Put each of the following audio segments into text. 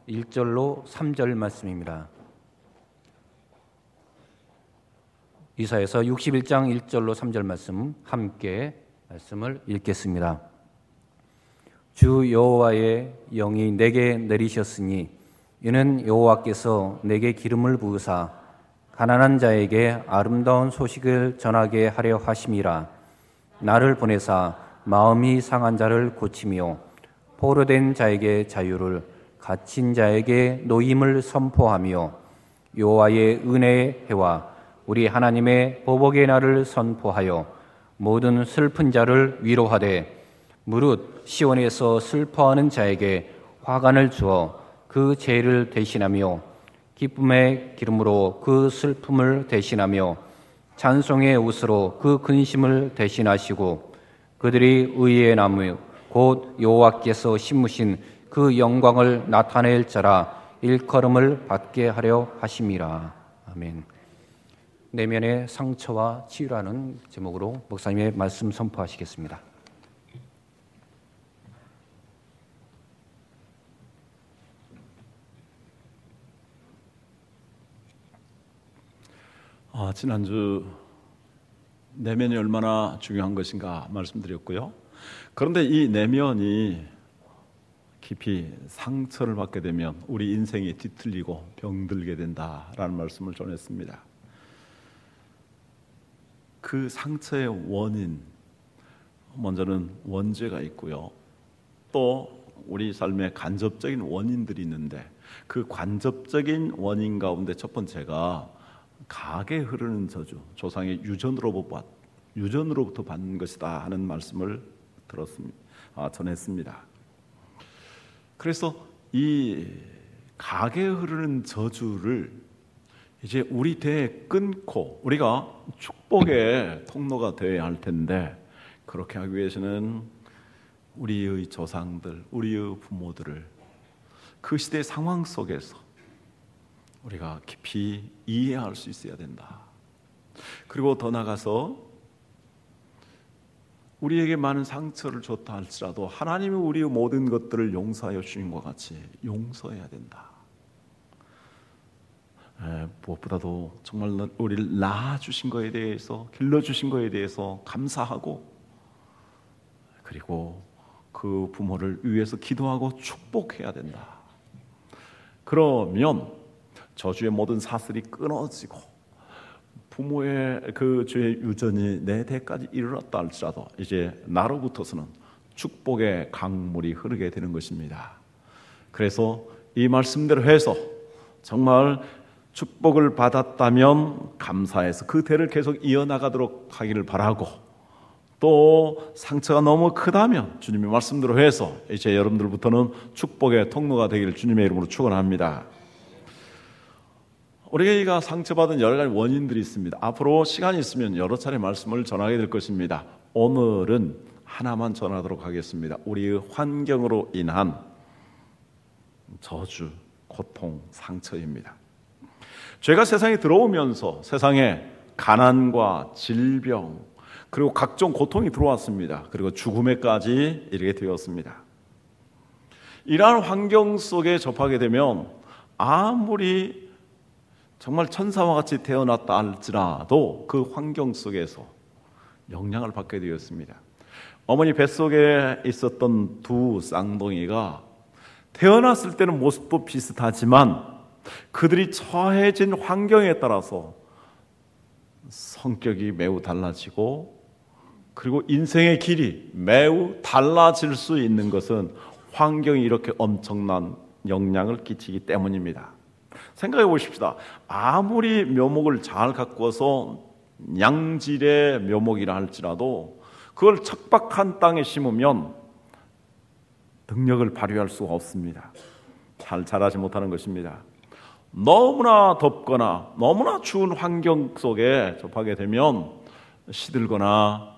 1절로 3절 말씀입니다. 이사야서 61장 1절로 3절 말씀 함께 말씀을 읽겠습니다. 주 여호와의 영이 내게 내리셨으니 이는 여호와께서 내게 기름을 부으사 가난한 자에게 아름다운 소식을 전하게 하려 하심이라. 나를 보내사 마음이 상한 자를 고치며 포로된 자에게 자유를, 갇힌 자에게 노임을 선포하며 여호와의 은혜의 해와 우리 하나님의 보복의 날을 선포하여 모든 슬픈 자를 위로하되 무릇 시온에서 슬퍼하는 자에게 화관을 주어 그 죄를 대신하며 기쁨의 기름으로 그 슬픔을 대신하며 찬송의 옷으로 그 근심을 대신하시고 그들이 의의 나무 곧 여호와께서 심으신 그 영광을 나타낼 자라 일컬음을 받게 하려 하심이라. 아멘. 내면의 상처와 치유라는 제목으로 목사님의 말씀 선포하시겠습니다. 지난주 내면이 얼마나 중요한 것인가 말씀드렸고요. 그런데 이 내면이 깊이 상처를 받게 되면 우리 인생이 뒤틀리고 병들게 된다라는 말씀을 전했습니다. 그 상처의 원인, 먼저는 원죄가 있고요. 또 우리 삶에 간접적인 원인들이 있는데 그 간접적인 원인 가운데 첫 번째가 가게 흐르는 저주, 조상의 유전으로부터 받는 것이다 하는 말씀을 전했습니다. 그래서 이 가게 흐르는 저주를 이제 우리 대에 끊고 우리가 축복의 통로가 되어야 할 텐데, 그렇게 하기 위해서는 우리의 조상들, 우리의 부모들을 그 시대의 상황 속에서 우리가 깊이 이해할 수 있어야 된다. 그리고 더 나아가서 우리에게 많은 상처를 줬다 할지라도 하나님이 우리의 모든 것들을 용서하여 주신 것 같이 용서해야 된다. 무엇보다도 정말 우리를 낳아주신 것에 대해서, 길러주신 것에 대해서 감사하고, 그리고 그 부모를 위해서 기도하고 축복해야 된다. 그러면 저주의 모든 사슬이 끊어지고 부모의 그 죄의 유전이 내 대까지 이르렀다 할지라도 이제 나로부터서는 축복의 강물이 흐르게 되는 것입니다. 그래서 이 말씀대로 해서 정말 축복을 받았다면 감사해서 그 대를 계속 이어나가도록 하기를 바라고, 또 상처가 너무 크다면 주님의 말씀대로 해서 이제 여러분들부터는 축복의 통로가 되기를 주님의 이름으로 축원합니다. 우리가 상처받은 여러 가지 원인들이 있습니다. 앞으로 시간이 있으면 여러 차례 말씀을 전하게 될 것입니다. 오늘은 하나만 전하도록 하겠습니다. 우리의 환경으로 인한 저주, 고통, 상처입니다. 죄가 세상에 들어오면서 세상에 가난과 질병, 그리고 각종 고통이 들어왔습니다. 그리고 죽음에까지 이르게 되었습니다. 이러한 환경 속에 접하게 되면 아무리 정말 천사와 같이 태어났다 할지라도 그 환경 속에서 영향을 받게 되었습니다. 어머니 뱃속에 있었던 두 쌍둥이가 태어났을 때는 모습도 비슷하지만 그들이 처해진 환경에 따라서 성격이 매우 달라지고, 그리고 인생의 길이 매우 달라질 수 있는 것은 환경이 이렇게 엄청난 영향을 끼치기 때문입니다. 생각해 보십시다. 아무리 묘목을 잘 가꾸어서 양질의 묘목이라 할지라도 그걸 척박한 땅에 심으면 능력을 발휘할 수가 없습니다. 잘 자라지 못하는 것입니다. 너무나 덥거나 너무나 추운 환경 속에 접하게 되면 시들거나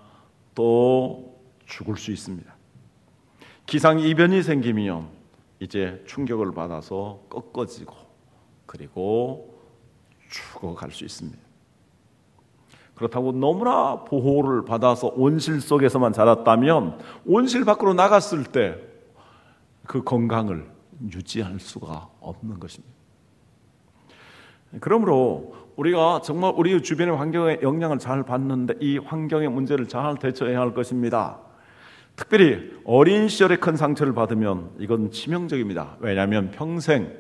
또 죽을 수 있습니다. 기상이변이 생기면 이제 충격을 받아서 꺾어지고 그리고 죽어갈 수 있습니다. 그렇다고 너무나 보호를 받아서 온실 속에서만 자랐다면 온실 밖으로 나갔을 때 그 건강을 유지할 수가 없는 것입니다. 그러므로 우리가 정말 우리 주변의 환경에 영향을 잘 받는데 이 환경의 문제를 잘 대처해야 할 것입니다. 특별히 어린 시절에 큰 상처를 받으면 이건 치명적입니다. 왜냐하면 평생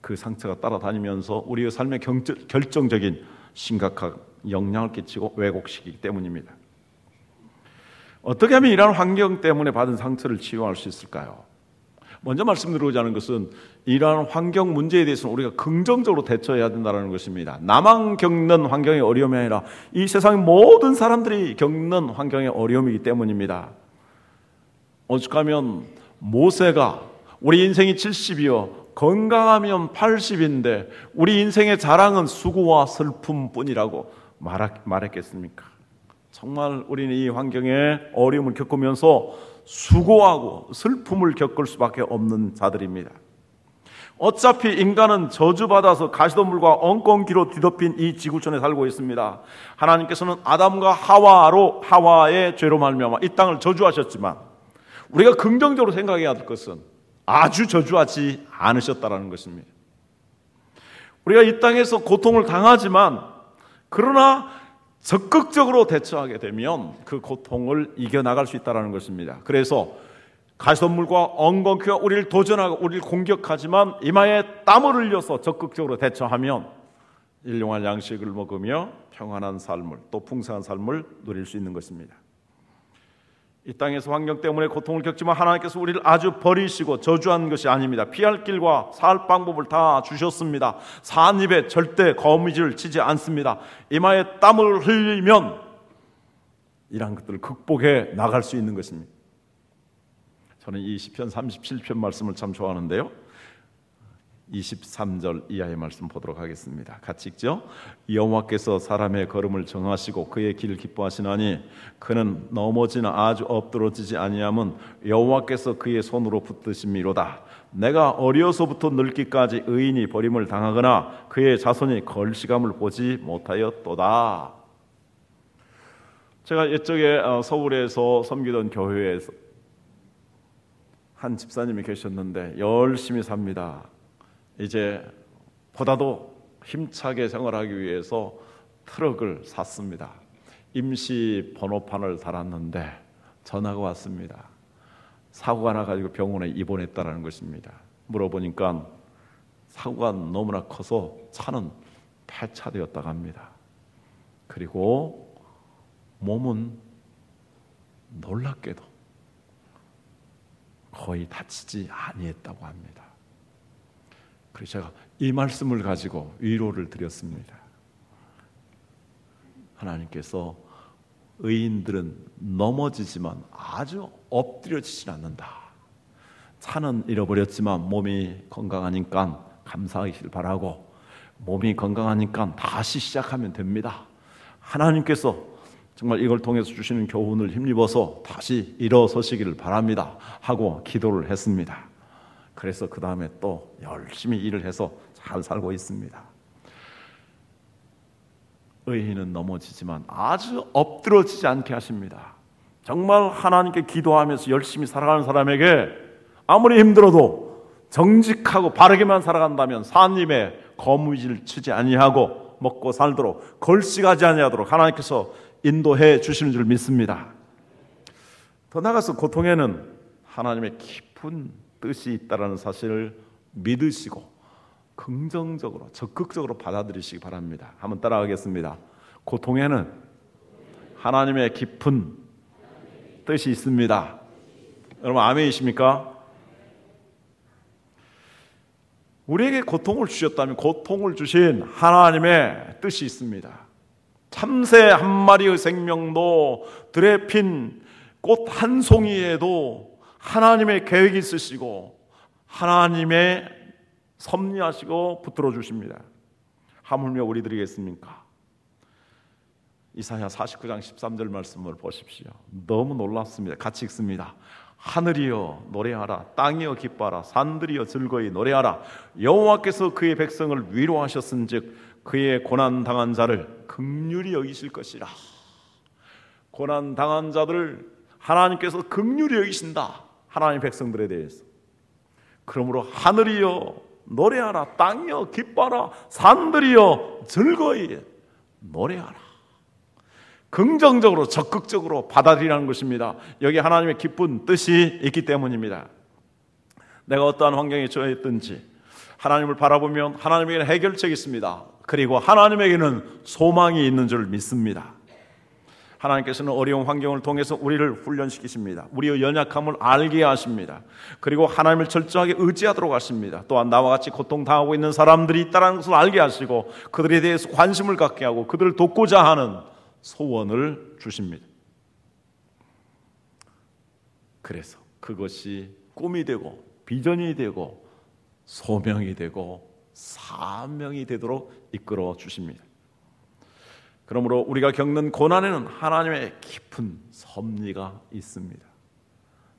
그 상처가 따라다니면서 우리의 삶에 결정적인 심각한 영향을 끼치고 왜곡시키기 때문입니다. 어떻게 하면 이러한 환경 때문에 받은 상처를 치유할 수 있을까요? 먼저 말씀드리고자 하는 것은 이러한 환경 문제에 대해서는 우리가 긍정적으로 대처해야 된다는 것입니다. 나만 겪는 환경의 어려움이 아니라 이 세상의 모든 사람들이 겪는 환경의 어려움이기 때문입니다. 오죽하면 모세가 우리 인생이 70이요 건강하면 80인데 우리 인생의 자랑은 수고와 슬픔뿐이라고 말했겠습니까? 정말 우리는 이 환경에 어려움을 겪으면서 수고하고 슬픔을 겪을 수밖에 없는 자들입니다. 어차피 인간은 저주받아서 가시덤불과 엉겅퀴로 뒤덮인 이 지구촌에 살고 있습니다. 하나님께서는 아담과 하와의 죄로 말미암아 이 땅을 저주하셨지만 우리가 긍정적으로 생각해야 할 것은 아주 저주하지 않으셨다라는 것입니다. 우리가 이 땅에서 고통을 당하지만 그러나 적극적으로 대처하게 되면 그 고통을 이겨나갈 수 있다는 것입니다. 그래서 가시덤불과 엉겅퀴가 우리를 도전하고 우리를 공격하지만 이마에 땀을 흘려서 적극적으로 대처하면 일용할 양식을 먹으며 평안한 삶을 또 풍성한 삶을 누릴 수 있는 것입니다. 이 땅에서 환경 때문에 고통을 겪지만 하나님께서 우리를 아주 버리시고 저주한 것이 아닙니다. 피할 길과 살 방법을 다 주셨습니다. 산입에 절대 거미줄을 치지 않습니다. 이마에 땀을 흘리면 이러한 것들을 극복해 나갈 수 있는 것입니다. 저는 이 시편 37편 말씀을 참 좋아하는데요. 23절 이하의 말씀 보도록 하겠습니다. 같이 읽죠. 여호와께서 사람의 걸음을 정하시고 그의 길을 기뻐하시나니 그는 넘어지나 아주 엎드러지지 아니함은 여호와께서 그의 손으로 붙드심이로다. 내가 어려서부터 늙기까지 의인이 버림을 당하거나 그의 자손이 걸시감을 보지 못하였도다. 제가 옛적에 서울에서 섬기던 교회에서 한 집사님이 계셨는데 열심히 삽니다. 이제 보다도 힘차게 생활하기 위해서 트럭을 샀습니다. 임시 번호판을 달았는데 전화가 왔습니다. 사고가 나가지고 병원에 입원했다는 것입니다. 물어보니까 사고가 너무나 커서 차는 폐차되었다고 합니다. 그리고 몸은 놀랍게도 거의 다치지 아니했다고 합니다. 그래서 제가 이 말씀을 가지고 위로를 드렸습니다. 하나님께서 의인들은 넘어지지만 아주 엎드려지진 않는다. 차는 잃어버렸지만 몸이 건강하니까 감사하시길 바라고 몸이 건강하니까 다시 시작하면 됩니다. 하나님께서 정말 이걸 통해서 주시는 교훈을 힘입어서 다시 일어서시기를 바랍니다 하고 기도를 했습니다. 그래서 그 다음에 또 열심히 일을 해서 잘 살고 있습니다. 의인은 넘어지지만 아주 엎드러지지 않게 하십니다. 정말 하나님께 기도하면서 열심히 살아가는 사람에게 아무리 힘들어도 정직하고 바르게만 살아간다면 산임에 거무줄을 치지 아니하고 먹고 살도록 걸식하지 아니하도록 하나님께서 인도해 주시는 줄 믿습니다. 더 나아가서 고통에는 하나님의 깊은 뜻이 있다는 사실을 믿으시고 긍정적으로 적극적으로 받아들이시기 바랍니다. 한번 따라가겠습니다. 고통에는 하나님의 깊은 뜻이 있습니다. 여러분 아멘이십니까? 우리에게 고통을 주셨다면 고통을 주신 하나님의 뜻이 있습니다. 참새 한 마리의 생명도 들에 핀 꽃 한 송이에도 하나님의 계획이 있으시고 하나님의 섭리하시고 붙들어 주십니다. 하물며 우리들이겠습니까? 이사야 49장 13절 말씀을 보십시오. 너무 놀랍습니다. 같이 읽습니다. 하늘이여 노래하라, 땅이여 기뻐하라, 산들이여 즐거이 노래하라. 여호와께서 그의 백성을 위로하셨은즉 그의 고난 당한 자를 긍휼히 여기실 것이라. 고난 당한 자들을 하나님께서 긍휼히 여기신다. 하나님 백성들에 대해서. 그러므로 하늘이여 노래하라, 땅이여 기뻐하라, 산들이여 즐거이 노래하라. 긍정적으로 적극적으로 받아들이라는 것입니다. 여기 하나님의 기쁜 뜻이 있기 때문입니다. 내가 어떠한 환경에 처해 있든지 하나님을 바라보면 하나님에게는 해결책이 있습니다. 그리고 하나님에게는 소망이 있는 줄 믿습니다. 하나님께서는 어려운 환경을 통해서 우리를 훈련시키십니다. 우리의 연약함을 알게 하십니다. 그리고 하나님을 철저하게 의지하도록 하십니다. 또한 나와 같이 고통당하고 있는 사람들이 있다는 것을 알게 하시고 그들에 대해서 관심을 갖게 하고 그들을 돕고자 하는 소원을 주십니다. 그래서 그것이 꿈이 되고 비전이 되고 소명이 되고 사명이 되도록 이끌어 주십니다. 그러므로 우리가 겪는 고난에는 하나님의 깊은 섭리가 있습니다.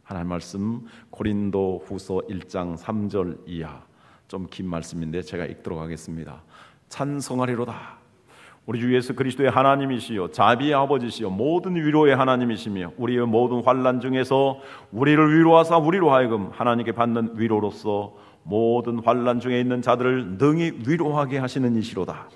하나님 말씀 고린도 후서 1장 3절 이하, 좀 긴 말씀인데 제가 읽도록 하겠습니다. 찬송하리로다. 우리 주 예수 그리스도의 하나님이시요 자비의 아버지시요 모든 위로의 하나님이시며 우리의 모든 환난 중에서 우리를 위로하사 우리로 하여금 하나님께 받는 위로로서 모든 환난 중에 있는 자들을 능히 위로하게 하시는 이시로다.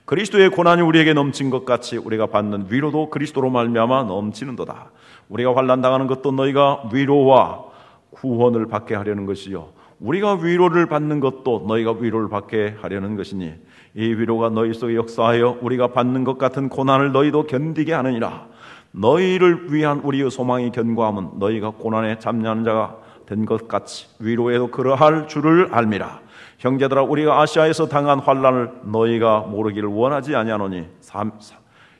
그리스도의 고난이 우리에게 넘친 것 같이 우리가 받는 위로도 그리스도로 말미암아 넘치는도다. 우리가 환난 당하는 것도 너희가 위로와 구원을 받게 하려는 것이요 우리가 위로를 받는 것도 너희가 위로를 받게 하려는 것이니 이 위로가 너희 속에 역사하여 우리가 받는 것 같은 고난을 너희도 견디게 하느니라. 너희를 위한 우리의 소망이 견고함은 너희가 고난에 참여하는 자가 된 것 같이 위로에도 그러할 줄을 알미라. 형제들아 우리가 아시아에서 당한 환난을 너희가 모르기를 원하지 아니하노니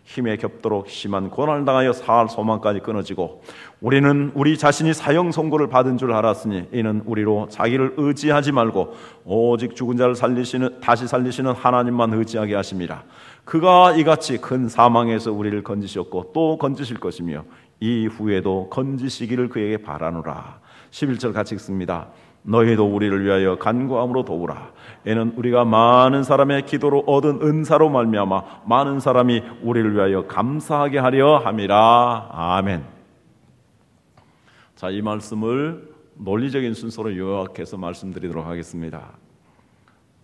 힘에 겹도록 심한 고난을 당하여 사할 소망까지 끊어지고 우리는 우리 자신이 사형 선고를 받은 줄 알았으니 이는 우리로 자기를 의지하지 말고 오직 죽은 자를 다시 살리시는 하나님만 의지하게 하심이라. 그가 이같이 큰 사망에서 우리를 건지셨고 또 건지실 것이며 이후에도 건지시기를 그에게 바라노라. 11절 같이 읽습니다. 너희도 우리를 위하여 간구함으로 도우라. 이는 우리가 많은 사람의 기도로 얻은 은사로 말미암아 많은 사람이 우리를 위하여 감사하게 하려 함이라. 아멘. 자, 이 말씀을 논리적인 순서로 요약해서 말씀드리도록 하겠습니다.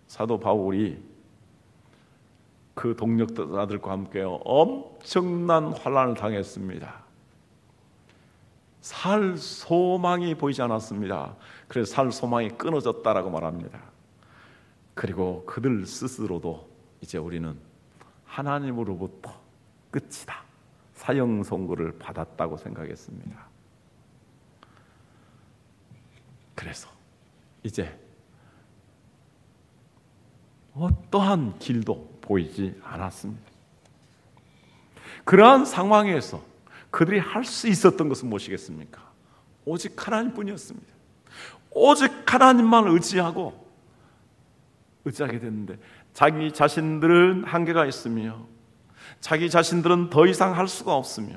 사도 바울이 그 동력자들과 함께 엄청난 환난을 당했습니다. 살 소망이 보이지 않았습니다. 그래서 살 소망이 끊어졌다라고 말합니다. 그리고 그들 스스로도 이제 우리는 하나님으로부터 끝이다, 사형 선고를 받았다고 생각했습니다. 그래서 이제 어떠한 길도 보이지 않았습니다. 그러한 상황에서 그들이 할 수 있었던 것은 무엇이겠습니까? 오직 하나님뿐이었습니다. 오직 하나님만 의지하게 됐는데 자기 자신들은 한계가 있으며 자기 자신들은 더 이상 할 수가 없으며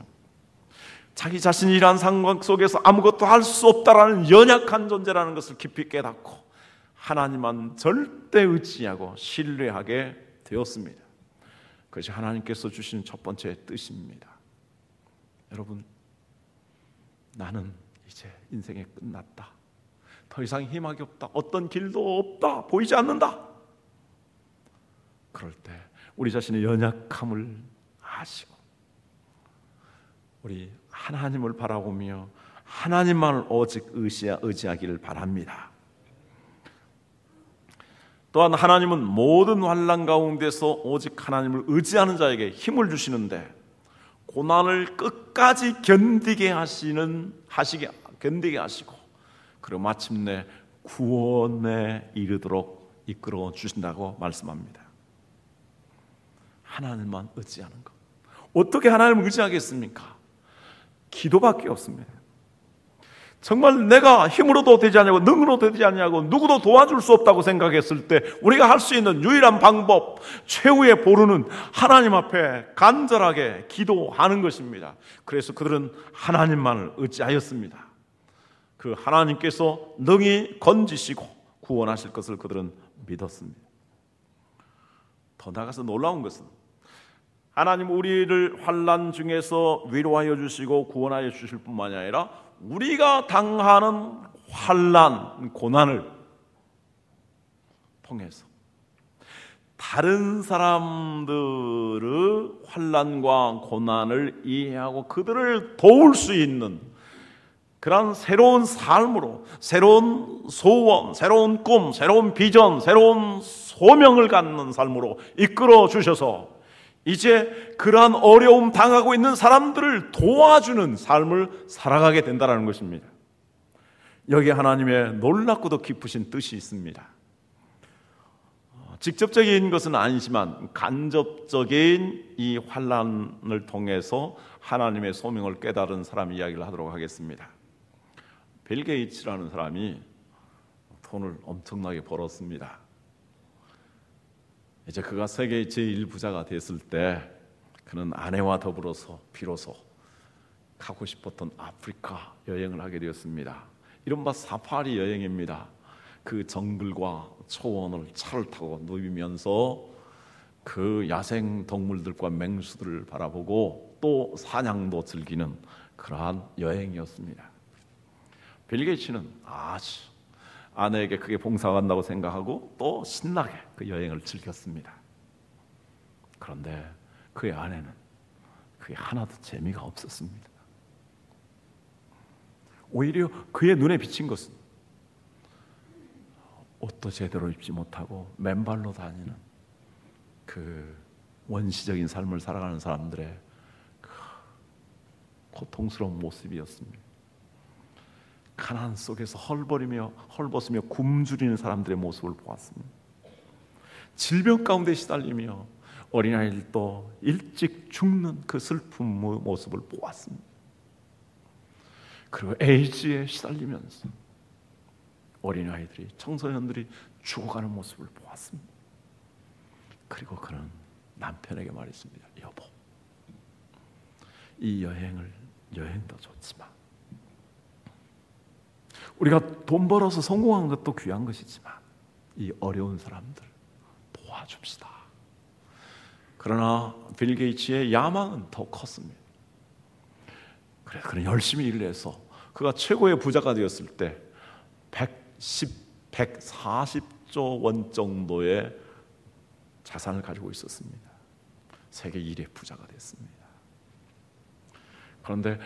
자기 자신이 이러한 상황 속에서 아무것도 할 수 없다라는 연약한 존재라는 것을 깊이 깨닫고 하나님만 절대 의지하고 신뢰하게 되었습니다. 그것이 하나님께서 주시는 첫 번째 뜻입니다. 여러분, 나는 이제 인생이 끝났다, 더 이상 희망이 없다, 어떤 길도 없다, 보이지 않는다. 그럴 때 우리 자신의 연약함을 아시고 우리 하나님을 바라보며 하나님만을 오직 의지하기를 바랍니다. 또한 하나님은 모든 환난 가운데서 오직 하나님을 의지하는 자에게 힘을 주시는데 고난을 끝까지 견디게 하시고 그리고 마침내 구원에 이르도록 이끌어 주신다고 말씀합니다. 하나님만 의지하는 것. 어떻게 하나님을 의지하겠습니까? 기도밖에 없습니다. 정말 내가 힘으로도 되지 않냐고 능으로도 되지 않냐고 누구도 도와줄 수 없다고 생각했을 때 우리가 할 수 있는 유일한 방법, 최후의 보루는 하나님 앞에 간절하게 기도하는 것입니다. 그래서 그들은 하나님만을 의지하였습니다. 그 하나님께서 능히 건지시고 구원하실 것을 그들은 믿었습니다. 더 나아가서 놀라운 것은 하나님 우리를 환난 중에서 위로하여 주시고 구원하여 주실 뿐만이 아니라 우리가 당하는 환난, 고난을 통해서 다른 사람들의 환난과 고난을 이해하고 그들을 도울 수 있는 그런 새로운 삶으로, 새로운 소원, 새로운 꿈, 새로운 비전, 새로운 소명을 갖는 삶으로 이끌어 주셔서 이제 그러한 어려움 당하고 있는 사람들을 도와주는 삶을 살아가게 된다는 것입니다. 여기에 하나님의 놀랍고도 깊으신 뜻이 있습니다. 직접적인 것은 아니지만 간접적인 이 환난을 통해서 하나님의 소명을 깨달은 사람 이야기를 하도록 하겠습니다. 빌 게이츠라는 사람이 돈을 엄청나게 벌었습니다. 이제 그가 세계 제1부자가 됐을 때 그는 아내와 더불어서 비로소 가고 싶었던 아프리카 여행을 하게 되었습니다. 이른바 사파리 여행입니다. 그 정글과 초원을 차를 타고 누비면서 그 야생 동물들과 맹수들을 바라보고 또 사냥도 즐기는 그러한 여행이었습니다. 빌 게이츠는 아주 아내에게 그게 봉사한다고 생각하고 또 신나게 그 여행을 즐겼습니다. 그런데 그의 아내는 그게 하나도 재미가 없었습니다. 오히려 그의 눈에 비친 것은 옷도 제대로 입지 못하고 맨발로 다니는 그 원시적인 삶을 살아가는 사람들의 그 고통스러운 모습이었습니다. 가난 속에서 헐벗으며 굶주리는 사람들의 모습을 보았습니다. 질병 가운데 시달리며 어린아이들도 일찍 죽는 그 슬픈 모습을 보았습니다. 그리고 에이즈에 시달리면서 어린아이들이, 청소년들이 죽어가는 모습을 보았습니다. 그리고 그는 남편에게 말했습니다. 여보, 이 여행도 좋지만 우리가 돈 벌어서 성공한 것도 귀한 것이지만 이 어려운 사람들 도와줍시다. 그러나 빌 게이츠의 야망은 더 컸습니다. 그래서 그는 열심히 일을 해서 그가 최고의 부자가 되었을 때 140조 원 정도의 자산을 가지고 있었습니다. 세계 1위 부자가 됐습니다. 그런데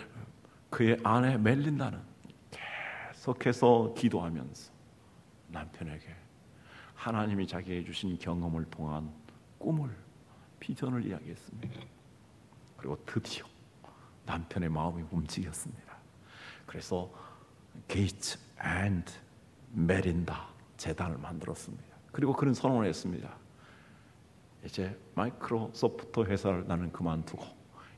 그의 아내 멜린다는 계속해서 기도하면서 남편에게 하나님이 자기에게 주신 경험을 통한 꿈을, 비전을 이야기했습니다. 그리고 드디어 남편의 마음이 움직였습니다. 그래서 게이츠 앤드 메린다 재단을 만들었습니다. 그리고 그는 선언을 했습니다. 이제 마이크로소프트 회사를 나는 그만두고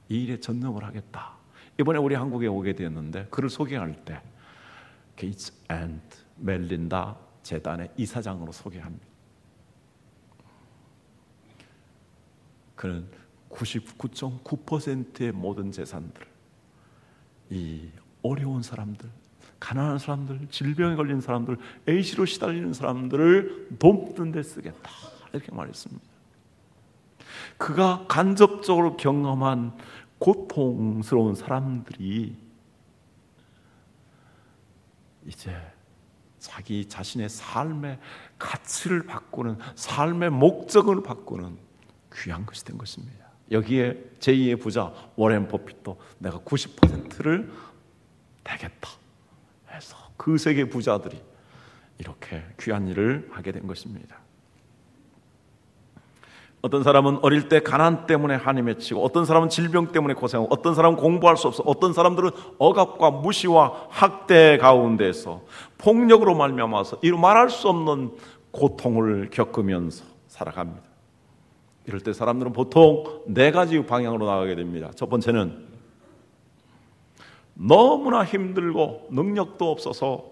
이 일에 전념을 하겠다. 이번에 우리 한국에 오게 되었는데 그를 소개할 때 게이츠 앤드 멜린다 재단의 이사장으로 소개합니다. 그는 99.9%의 모든 재산들을 이 어려운 사람들, 가난한 사람들, 질병에 걸린 사람들, 에이즈로 시달리는 사람들을 돕는 데 쓰겠다 이렇게 말했습니다. 그가 간접적으로 경험한 고통스러운 사람들이 이제 자기 자신의 삶의 가치를 바꾸는, 삶의 목적을 바꾸는 귀한 것이 된 것입니다. 여기에 제2의 부자 워렌 버핏도 내가 90%를 내겠다 해서 그 세계 부자들이 이렇게 귀한 일을 하게 된 것입니다. 어떤 사람은 어릴 때 가난 때문에 한이 맺히고, 어떤 사람은 질병 때문에 고생하고, 어떤 사람은 공부할 수 없어, 어떤 사람들은 억압과 무시와 학대 가운데서 폭력으로 말미암아서 이루 말할 수 없는 고통을 겪으면서 살아갑니다. 이럴 때 사람들은 보통 네 가지 방향으로 나가게 됩니다. 첫 번째는 너무나 힘들고 능력도 없어서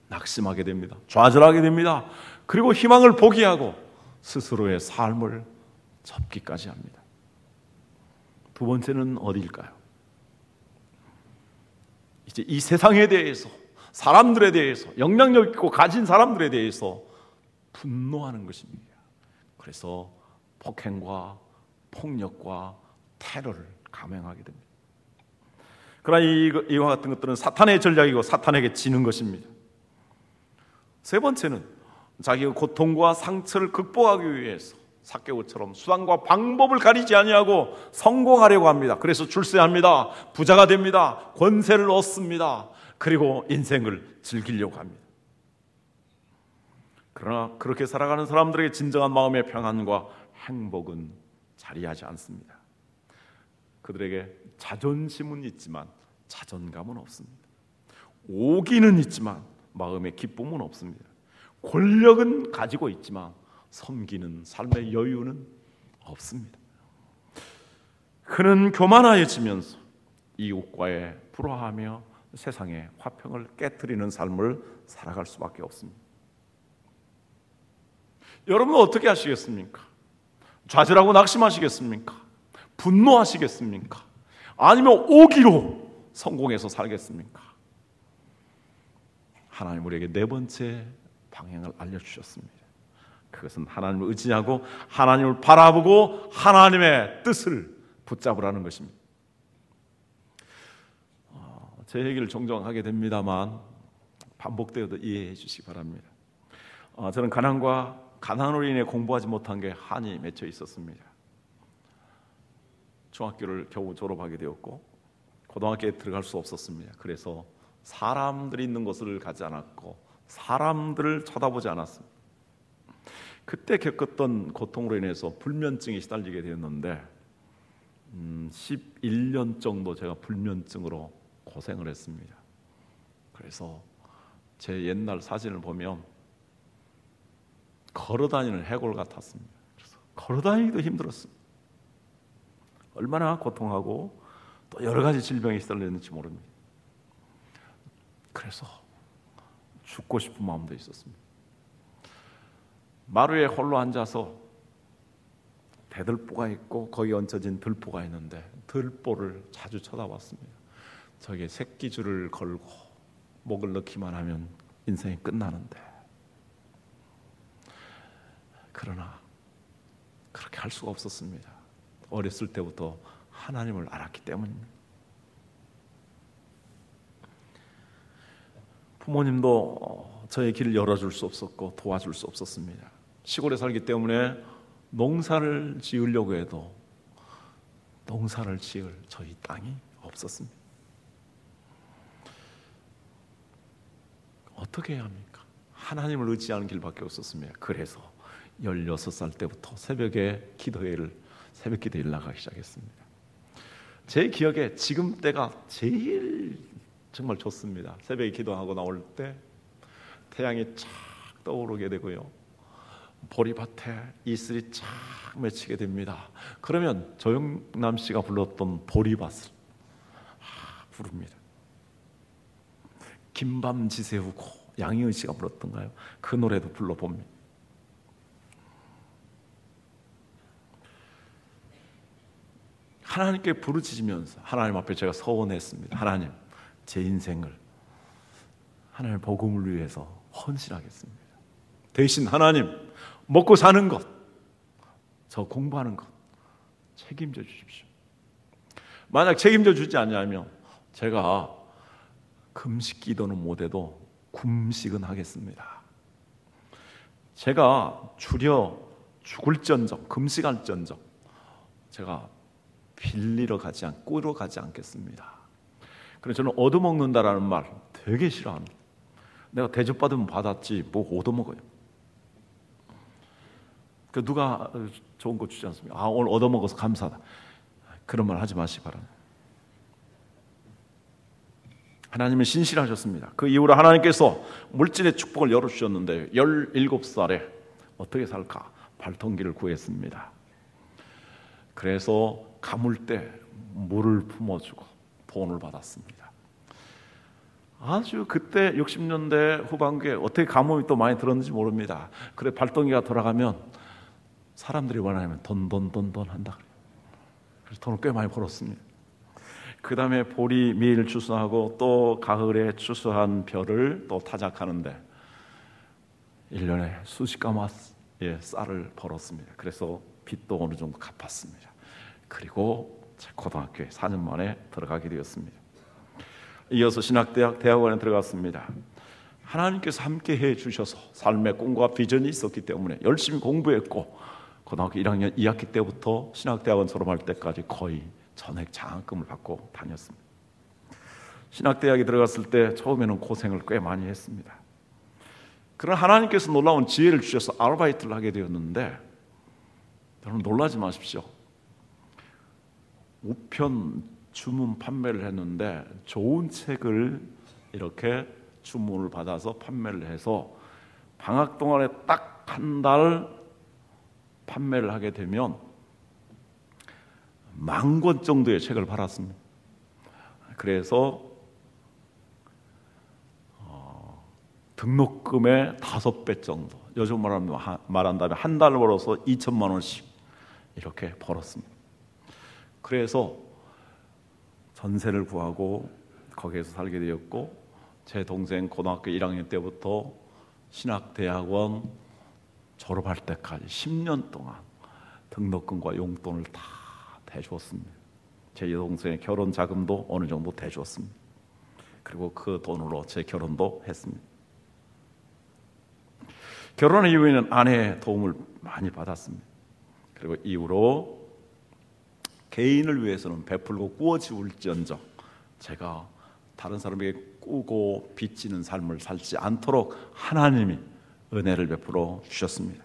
낙심하게 됩니다. 좌절하게 됩니다. 그리고 희망을 포기하고 스스로의 삶을 접기까지 합니다. 두 번째는 어디일까요? 이제 이 세상에 대해서, 사람들에 대해서, 영향력 있고 가진 사람들에 대해서 분노하는 것입니다. 그래서 폭행과 폭력과 테러를 감행하게 됩니다. 그러나 이와 같은 것들은 사탄의 전략이고 사탄에게 지는 것입니다. 세 번째는 자기의 고통과 상처를 극복하기 위해서 삭개오처럼 수단과 방법을 가리지 아니하고 성공하려고 합니다. 그래서 출세합니다. 부자가 됩니다. 권세를 얻습니다. 그리고 인생을 즐기려고 합니다. 그러나 그렇게 살아가는 사람들에게 진정한 마음의 평안과 행복은 자리하지 않습니다. 그들에게 자존심은 있지만 자존감은 없습니다. 오기는 있지만 마음의 기쁨은 없습니다. 권력은 가지고 있지만 섬기는 삶의 여유는 없습니다. 그는 교만하여지면서 이웃과의 불화하며 세상의 화평을 깨트리는 삶을 살아갈 수밖에 없습니다. 여러분은 어떻게 하시겠습니까? 좌절하고 낙심하시겠습니까? 분노하시겠습니까? 아니면 오기로 성공해서 살겠습니까? 하나님 우리에게 네 번째 방향을 알려주셨습니다. 그것은 하나님을 의지하고 하나님을 바라보고 하나님의 뜻을 붙잡으라는 것입니다. 제 얘기를 종종 하게 됩니다만 반복되어도 이해해 주시기 바랍니다. 저는 가난으로 인해 공부하지 못한 게 한이 맺혀 있었습니다. 중학교를 겨우 졸업하게 되었고 고등학교에 들어갈 수 없었습니다. 그래서 사람들이 있는 곳을 가지 않았고 사람들을 쳐다보지 않았습니다. 그때 겪었던 고통으로 인해서 불면증에 시달리게 되었는데 11년 정도 제가 불면증으로 고생을 했습니다. 그래서 제 옛날 사진을 보면 걸어다니는 해골 같았습니다. 그래서 걸어다니기도 힘들었습니다. 얼마나 고통하고 또 여러 가지 질병에 시달렸는지 모릅니다. 그래서 죽고 싶은 마음도 있었습니다. 마루에 홀로 앉아서 대들보가 있고 거기 얹혀진 들보가 있는데 들보를 자주 쳐다봤습니다. 저게 새끼줄을 걸고 목을 넣기만 하면 인생이 끝나는데, 그러나 그렇게 할 수가 없었습니다. 어렸을 때부터 하나님을 알았기 때문입니다. 부모님도 저의 길을 열어줄 수 없었고 도와줄 수 없었습니다. 시골에 살기 때문에 농사를 지으려고 해도 농사를 지을 저희 땅이 없었습니다. 어떻게 해야 합니까? 하나님을 의지하는 길밖에 없었습니다. 그래서 16살 때부터 새벽 기도회를 나가기 시작했습니다. 제 기억에 지금 때가 제일 정말 좋습니다. 새벽에 기도하고 나올 때 태양이 착 떠오르게 되고요, 보리밭에 이슬이 착 맺히게 됩니다. 그러면 조영남 씨가 불렀던 보리밭을 부릅니다. 긴밤 지새우고 양희은 씨가 불렀던가요? 그 노래도 불러봅니다. 하나님께 부르짖으면서 하나님 앞에 제가 서원했습니다. 하나님, 제 인생을 하나님 복음을 위해서 헌신하겠습니다. 대신 하나님, 먹고 사는 것, 저 공부하는 것 책임져 주십시오. 만약 책임져 주지 않냐면 제가 금식 기도는 못해도 금식은 하겠습니다. 제가 죽을전적 금식할전적 제가 빌리러 가지 않고 꾸러 가지 않겠습니다. 그래서 저는 얻어먹는다라는 말 되게 싫어합니다. 내가 대접받으면 받았지 뭐 얻어먹어요. 그 누가 좋은 거 주지 않습니까? 오늘 얻어먹어서 감사하다, 그런 말 하지 마시기 바랍니다. 하나님은 신실하셨습니다. 그 이후로 하나님께서 물질의 축복을 열어주셨는데 17살에 어떻게 살까? 발통기를 구했습니다. 그래서 가물 때 물을 품어주고 돈을 받았습니다. 아주 그때 60년대 후반기에 어떻게 가뭄이 또 많이 들었는지 모릅니다. 그래 발동기가 돌아가면 사람들이 원하면 돈 한다 그래요. 그래서 돈을 꽤 많이 벌었습니다. 그 다음에 보리 밀 추수하고 또 가을에 추수한 벼를 또 타작하는데 1년에 수십 가마의 쌀을 벌었습니다. 그래서 빚도 어느 정도 갚았습니다. 그리고 고등학교에 4년 만에 들어가게 되었습니다. 이어서 신학대학 대학원에 들어갔습니다. 하나님께서 함께 해 주셔서 삶의 꿈과 비전이 있었기 때문에 열심히 공부했고 고등학교 1학년 2학기 때부터 신학대학원 졸업할 때까지 거의 전액 장학금을 받고 다녔습니다. 신학대학에 들어갔을 때 처음에는 고생을 꽤 많이 했습니다. 그러나 하나님께서 놀라운 지혜를 주셔서 아르바이트를 하게 되었는데, 여러분 놀라지 마십시오. 우편 주문 판매를 했는데 좋은 책을 이렇게 주문을 받아서 판매를 해서 방학 동안에 딱 한 달 판매를 하게 되면 10,000권 정도의 책을 팔았습니다. 그래서 등록금의 5배 정도, 요즘 말한다면 한 달 벌어서 2천만 원씩 이렇게 벌었습니다. 그래서 전세를 구하고 거기에서 살게 되었고, 제 동생 고등학교 1학년 때부터 신학대학원 졸업할 때까지 10년 동안 등록금과 용돈을 다 대주었습니다. 제 여동생의 결혼 자금도 어느 정도 대주었습니다. 그리고 그 돈으로 제 결혼도 했습니다. 결혼 이후에는 아내의 도움을 많이 받았습니다. 그리고 이후로 개인을 위해서는 베풀고 꾸어지울지언정 제가 다른 사람에게 꾸고 빚지는 삶을 살지 않도록 하나님이 은혜를 베풀어 주셨습니다.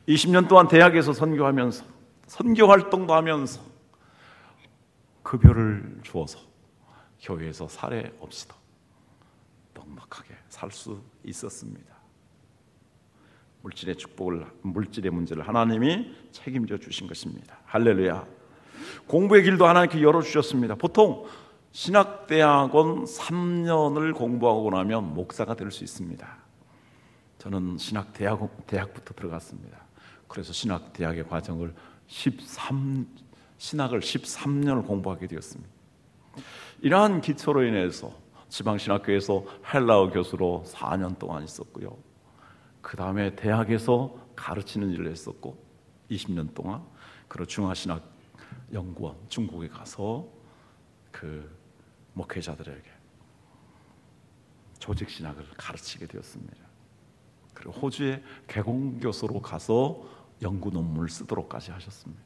20년 동안 대학에서 선교하면서 선교 활동도 하면서 급여를 주어서 교회에서 사례 없이도 넉넉하게 살 수 있었습니다. 물질의 축복을, 물질의 문제를 하나님이 책임져 주신 것입니다. 할렐루야. 공부의 길도 하나님께 열어주셨습니다. 보통 신학대학원 3년을 공부하고 나면 목사가 될 수 있습니다. 저는 신학대학부터 들어갔습니다. 그래서 신학대학의 과정을 신학을 13년을 공부하게 되었습니다. 이러한 기초로 인해서 지방신학교에서 헬라어 교수로 4년 동안 있었고요. 그 다음에 대학에서 가르치는 일을 했었고 20년 동안, 그리고 중화신학연구원 중국에 가서 그 목회자들에게 조직신학을 가르치게 되었습니다. 그리고 호주의 개공교수로 가서 연구 논문을 쓰도록까지 하셨습니다.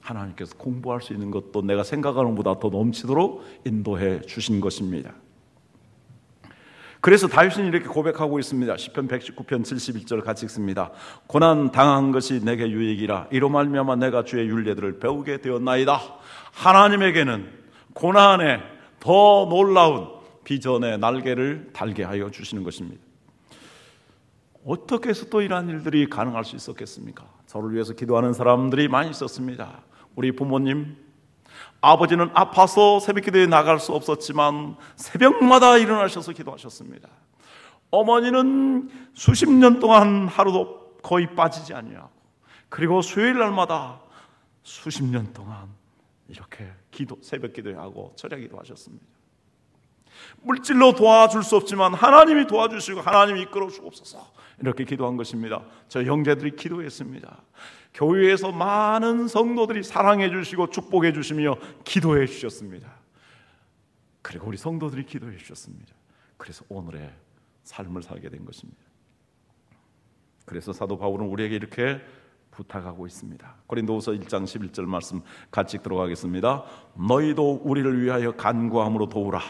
하나님께서 공부할 수 있는 것도 내가 생각하는 것보다 더 넘치도록 인도해 주신 것입니다. 그래서 다윗은 이렇게 고백하고 있습니다. 시편 119편 71절 같이 읽습니다. 고난 당한 것이 내게 유익이라 이로 말미암아 내가 주의 율례들을 배우게 되었나이다. 하나님에게는 고난에 더 놀라운 비전의 날개를 달게 하여 주시는 것입니다. 어떻게 해서 또 이러한 일들이 가능할 수 있었겠습니까? 저를 위해서 기도하는 사람들이 많이 있었습니다. 우리 부모님, 아버지는 아파서 새벽기도에 나갈 수 없었지만 새벽마다 일어나셔서 기도하셨습니다. 어머니는 수십 년 동안 하루도 거의 빠지지 아니하고, 그리고 수요일 날마다 수십 년 동안 이렇게 새벽기도에 하고 철야기도 하셨습니다. 물질로 도와줄 수 없지만 하나님이 도와주시고 하나님이 이끌어 주옵소서, 이렇게 기도한 것입니다. 저 형제들이 기도했습니다. 교회에서 많은 성도들이 사랑해 주시고 축복해 주시며 기도해 주셨습니다. 그리고 우리 성도들이 기도해 주셨습니다. 그래서 오늘의 삶을 살게 된 것입니다. 그래서 사도 바울은 우리에게 이렇게 부탁하고 있습니다. 고린도후서 1장 11절 말씀 같이 들어가겠습니다. 너희도 우리를 위하여 간구함으로 도우라.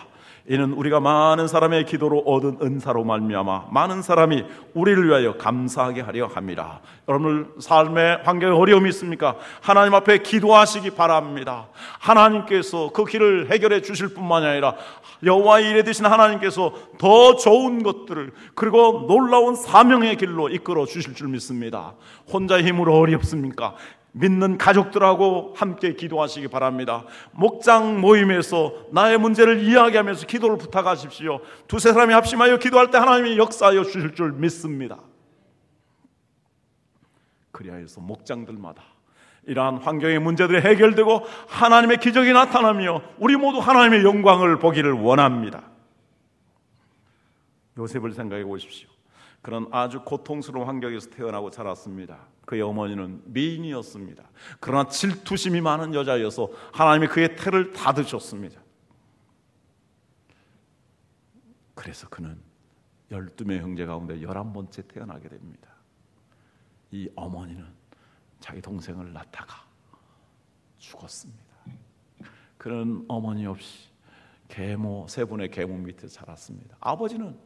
이는 우리가 많은 사람의 기도로 얻은 은사로 말미암아 많은 사람이 우리를 위하여 감사하게 하려 함이라. 여러분 삶의 환경에 어려움이 있습니까? 하나님 앞에 기도하시기 바랍니다. 하나님께서 그 길을 해결해 주실 뿐만이 아니라 여호와의 일에 되신 하나님께서 더 좋은 것들을, 그리고 놀라운 사명의 길로 이끌어 주실 줄 믿습니다. 혼자의 힘으로 어렵습니까? 믿는 가족들하고 함께 기도하시기 바랍니다. 목장 모임에서 나의 문제를 이야기하면서 기도를 부탁하십시오. 두세 사람이 합심하여 기도할 때 하나님이 역사하여 주실 줄 믿습니다. 그리하여서 목장들마다 이러한 환경의 문제들이 해결되고 하나님의 기적이 나타나며 우리 모두 하나님의 영광을 보기를 원합니다. 요셉을 생각해 보십시오. 그런 아주 고통스러운 환경에서 태어나고 자랐습니다. 그의 어머니는 미인이었습니다. 그러나 질투심이 많은 여자여서 하나님이 그의 태를 닫으셨습니다. 그래서 그는 12명의 형제 가운데 11번째 태어나게 됩니다. 이 어머니는 자기 동생을 낳다가 죽었습니다. 그는 어머니 없이 계모, 세 분의 계모 밑에 자랐습니다. 아버지는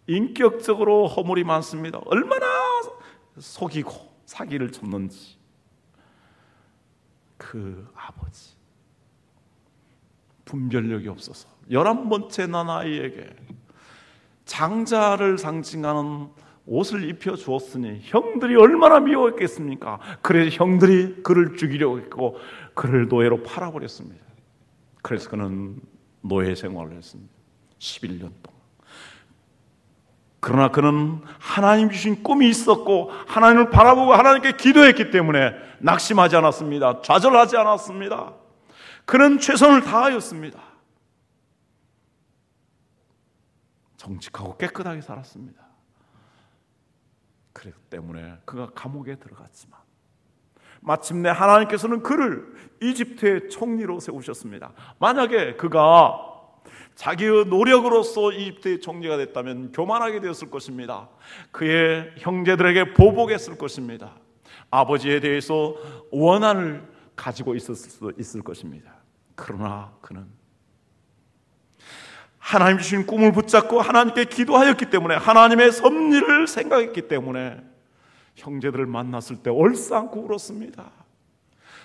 인격적으로 허물이 많습니다. 얼마나 속이고 사기를 쳤는지. 그 아버지 분별력이 없어서 11번째 난 아이에게 장자를 상징하는 옷을 입혀 주었으니 형들이 얼마나 미워했겠습니까? 그래서 형들이 그를 죽이려고 했고 그를 노예로 팔아버렸습니다. 그래서 그는 노예 생활을 했습니다. 11년 동안. 그러나 그는 하나님 주신 꿈이 있었고 하나님을 바라보고 하나님께 기도했기 때문에 낙심하지 않았습니다. 좌절하지 않았습니다. 그는 최선을 다하였습니다. 정직하고 깨끗하게 살았습니다. 그렇기 때문에 그가 감옥에 들어갔지만 마침내 하나님께서는 그를 이집트의 총리로 세우셨습니다. 만약에 그가 자기의 노력으로서 이집트의 총리가 됐다면 교만하게 되었을 것입니다. 그의 형제들에게 보복했을 것입니다. 아버지에 대해서 원한을 가지고 있었을 수도 있을 것입니다. 그러나 그는 하나님 주신 꿈을 붙잡고 하나님께 기도하였기 때문에 하나님의 섭리를 생각했기 때문에 형제들을 만났을 때 얼싸안고 울었습니다.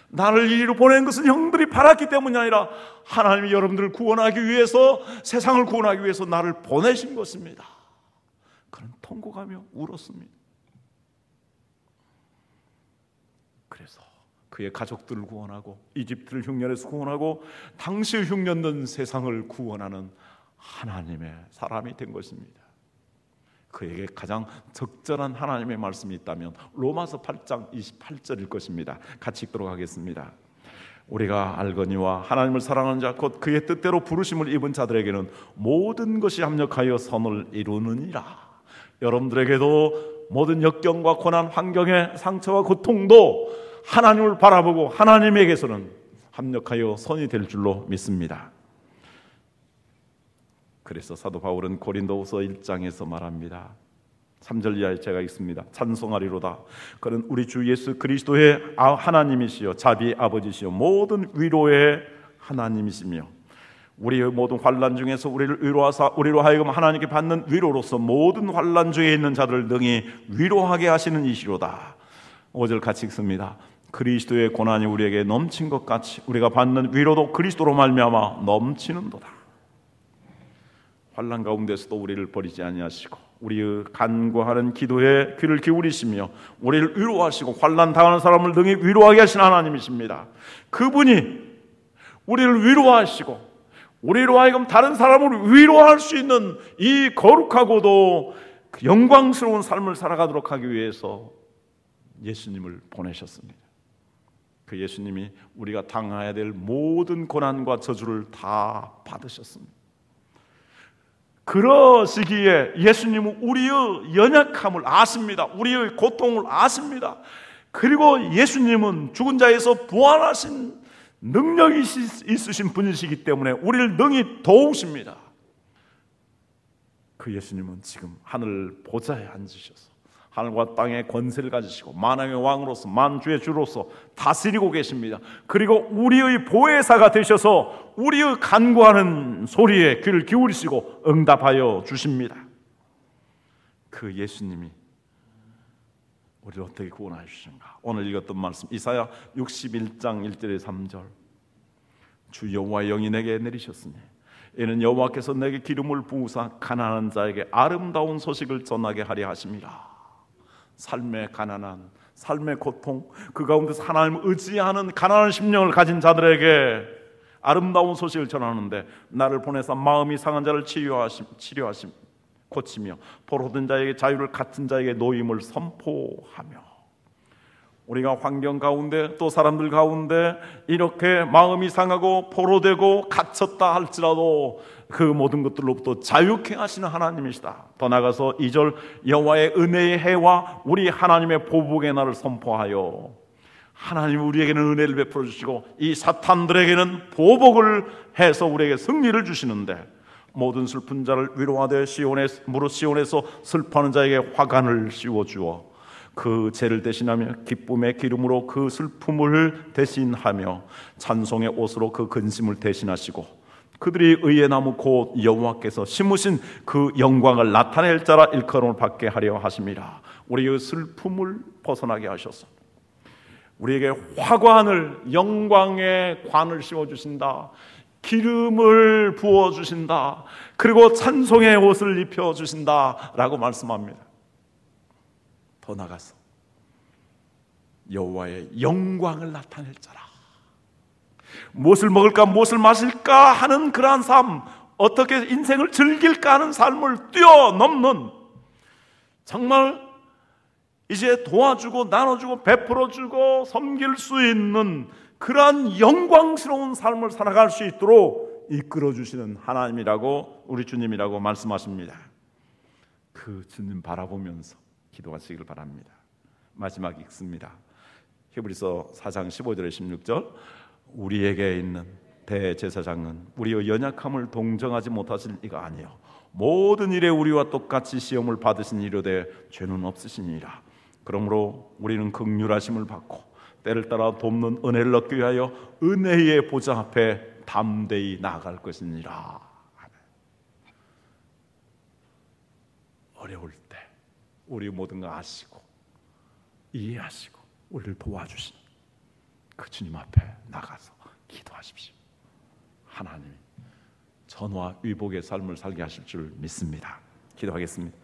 나를 이리로 보낸 것은 형들이 바랐기 때문이 아니라 하나님이 여러분들을 구원하기 위해서, 세상을 구원하기 위해서 나를 보내신 것입니다. 그는 통곡하며 울었습니다. 그래서 그의 가족들을 구원하고 이집트를 흉년에서 구원하고 당시의 흉년된 세상을 구원하는 하나님의 사람이 된 것입니다. 그에게 가장 적절한 하나님의 말씀이 있다면 로마서 8장 28절일 것입니다. 같이 읽도록 하겠습니다. 우리가 알거니와 하나님을 사랑하는 자 곧 그의 뜻대로 부르심을 입은 자들에게는 모든 것이 합력하여 선을 이루느니라. 여러분들에게도 모든 역경과 고난, 환경의 상처와 고통도 하나님을 바라보고 하나님에게서는 합력하여 선이 될 줄로 믿습니다. 그래서 사도 바울은 고린도후서 1장에서 말합니다. 3절 이하에 제가 읽습니다. 찬송하리로다. 그는 우리 주 예수 그리스도의 하나님이시여 자비의 아버지시여 모든 위로의 하나님이시며 우리의 모든 환난 중에서 우리를 위로하사 우리로 하여금 하나님께 받는 위로로서 모든 환난 중에 있는 자들을 능히 위로하게 하시는 이시로다. 5절 같이 읽습니다. 그리스도의 고난이 우리에게 넘친 것 같이 우리가 받는 위로도 그리스도로 말미암아 넘치는도다. 환난 가운데서도 우리를 버리지 아니하시고 우리의 간구하는 기도에 귀를 기울이시며 우리를 위로하시고 환난 당하는 사람을 능히 위로하게 하신 하나님이십니다. 그분이 우리를 위로하시고 우리로 하여금 다른 사람을 위로할 수 있는 이 거룩하고도 영광스러운 삶을 살아가도록 하기 위해서 예수님을 보내셨습니다. 그 예수님이 우리가 당해야 될 모든 고난과 저주를 다 받으셨습니다. 그러시기에 예수님은 우리의 연약함을 아십니다. 우리의 고통을 아십니다. 그리고 예수님은 죽은 자에서 부활하신 능력이 있으신 분이시기 때문에 우리를 능히 도우십니다. 그 예수님은 지금 하늘 보좌에 앉으셔서 하늘과 땅의 권세를 가지시고 만왕의 왕으로서 만주의 주로서 다스리고 계십니다. 그리고 우리의 보혜사가 되셔서 우리의 간구하는 소리에 귀를 기울이시고 응답하여 주십니다. 그 예수님이 우리를 어떻게 구원하여 주신가? 오늘 읽었던 말씀 이사야 61장 1절에 3절 주 여호와의 영이 내게 내리셨으니 이는 여호와께서 내게 기름을 부으사 가난한 자에게 아름다운 소식을 전하게 하려 하심이라. 삶의 가난한, 삶의 고통, 그 가운데서 하나님을 의지하는 가난한 심령을 가진 자들에게 아름다운 소식을 전하는데 나를 보내사 마음이 상한 자를 치료하심 고치며 포로된 자에게 자유를 갇힌 자에게 노임을 선포하며. 우리가 환경 가운데 또 사람들 가운데 이렇게 마음이 상하고 포로되고 갇혔다 할지라도 그 모든 것들로부터 자유케 하시는 하나님이시다. 더 나아가서 2절 여호와의 은혜의 해와 우리 하나님의 보복의 날을 선포하여 하나님이 우리에게는 은혜를 베풀어 주시고 이 사탄들에게는 보복을 해서 우리에게 승리를 주시는데 모든 슬픈 자를 위로하되 무릇 시온에서 슬퍼하는 자에게 화관을 씌워주어 그 죄를 대신하며 기쁨의 기름으로 그 슬픔을 대신하며 찬송의 옷으로 그 근심을 대신하시고 그들이 의의 나무 곧 여호와께서 심으신 그 영광을 나타낼 자라 일컬음을 받게 하려 하심이라. 우리의 슬픔을 벗어나게 하셔서 우리에게 화관을, 영광의 관을 씌워주신다. 기름을 부어주신다. 그리고 찬송의 옷을 입혀주신다 라고 말씀합니다. 더 나가서 여호와의 영광을 나타낼 자라. 무엇을 먹을까 무엇을 마실까 하는 그러한 삶, 어떻게 인생을 즐길까 하는 삶을 뛰어넘는, 정말 이제 도와주고 나눠주고 베풀어주고 섬길 수 있는 그러한 영광스러운 삶을 살아갈 수 있도록 이끌어주시는 하나님이라고, 우리 주님이라고 말씀하십니다. 그 주님 바라보면서 기도하시길 바랍니다. 마지막 읽습니다. 히브리서 4장 15절에 16절. 우리에게 있는 대제사장은 우리의 연약함을 동정하지 못하실 이가 아니요 모든 일에 우리와 똑같이 시험을 받으신 이로되 죄는 없으시니라. 그러므로 우리는 긍휼하심을 받고 때를 따라 돕는 은혜를 얻기 위하여 은혜의 보좌 앞에 담대히 나아갈 것이니라. 어려울 때 우리 모든 거 아시고 이해하시고 우리를 도와주신 그 주님 앞에 나가서 기도하십시오. 하나님이 전화 위복의 삶을 살게 하실 줄 믿습니다. 기도하겠습니다.